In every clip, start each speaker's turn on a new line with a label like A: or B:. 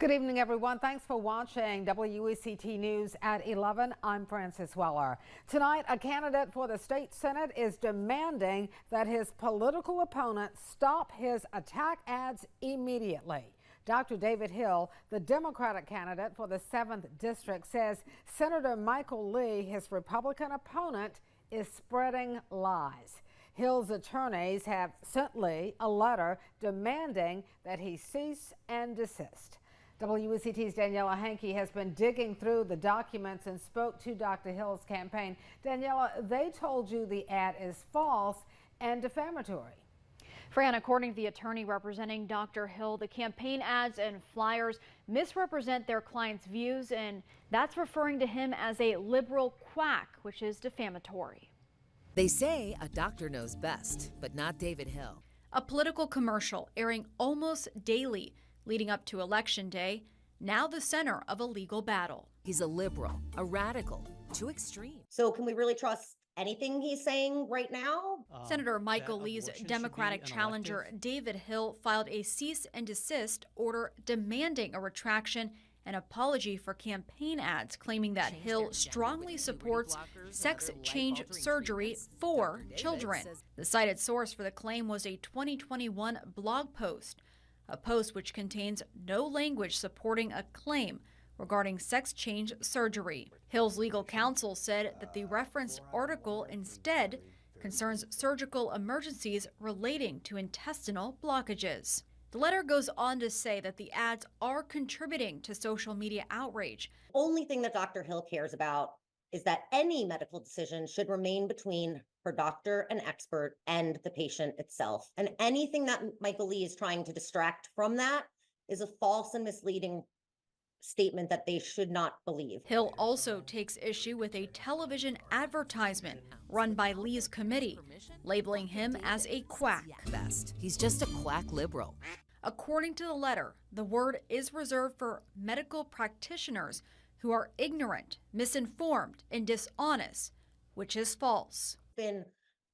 A: Good evening, everyone. Thanks for watching WECT News at 11. I'm Frances Weller. Tonight, a candidate for the state Senate is demanding that his political opponent stop his attack ads immediately. Dr. David Hill, the Democratic candidate for the 7th District, says Senator Michael Lee, his Republican opponent, is spreading lies. Hill's attorneys have sent Lee a letter demanding that he cease and desist. WECT's Daniela Hankey has been digging through the documents and spoke to Dr. Hill's campaign. Daniela, they told you the ad is false and defamatory.
B: Fran, according to the attorney representing Dr. Hill, the campaign ads and flyers misrepresent their client's views, and that's referring to him as a liberal quack, which is defamatory.
C: They say a doctor knows best, but not David Hill.
B: A political commercial airing almost daily leading up to Election Day, now the center of a legal battle.
C: He's a liberal, a radical, too extreme.
D: So can we really trust anything he's saying right now?
B: Senator Michael Lee's Democratic challenger David Hill filed a cease and desist order demanding a retraction and apology for campaign ads claiming that Hill strongly supports sex change surgery for children. The cited source for the claim was a 2021 blog post, a post which contains no language supporting a claim regarding sex change surgery. Hill's legal counsel said that the referenced article instead concerns surgical emergencies relating to intestinal blockages. The letter goes on to say that the ads are contributing to social media outrage.
D: Only thing that Dr. Hill cares about is that any medical decision should remain between her doctor and expert and the patient itself. And anything that Michael Lee is trying to distract from that is a false and misleading statement that they should not believe.
B: Hill also takes issue with a television advertisement run by Lee's committee, labeling him as a quack.
C: He's just a quack liberal.
B: According to the letter, the word is reserved for medical practitioners who are ignorant, misinformed, and dishonest, which is false.
D: Been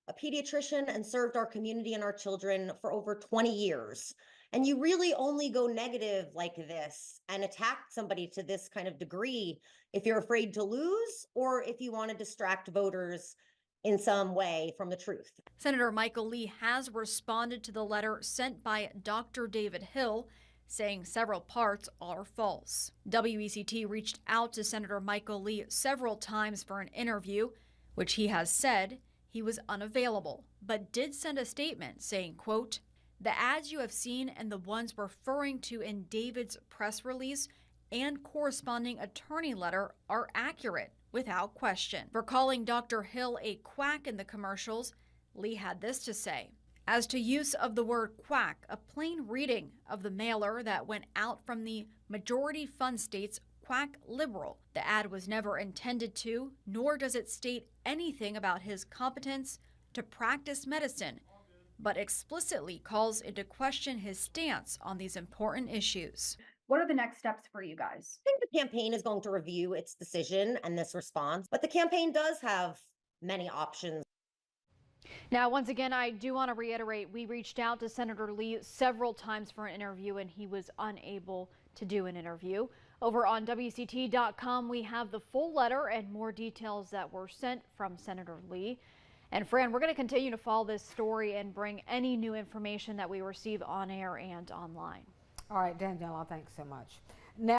D: a pediatrician and served our community and our children for over 20 years. And you really only go negative like this and attack somebody to this kind of degree if you're afraid to lose or if you want to distract voters in some way from the truth.
B: Senator Michael Lee has responded to the letter sent by Dr. David Hill, saying several parts are false. WECT reached out to Senator Michael Lee several times for an interview, which he has said he was unavailable, but did send a statement saying, quote, "The ads you have seen and the ones referring to in David's press release and corresponding attorney letter are accurate without question." For calling Dr. Hill a quack in the commercials, Lee had this to say. As to use of the word quack, a plain reading of the mailer that went out from the majority fund state's quack liberal. The ad was never intended to, nor does it state anything about his competence to practice medicine, but explicitly calls into question his stance on these important issues. What are the next steps for you guys?
D: I think the campaign is going to review its decision and this response, but the campaign does have many options.
B: Now, once again, I do want to reiterate, we reached out to Senator Lee several times for an interview, and he was unable to do an interview. Over on WCT.com, we have the full letter and more details that were sent from Senator Lee. And Fran, we're going to continue to follow this story and bring any new information that we receive on air and online.
A: All right, Daniela, thanks so much. Now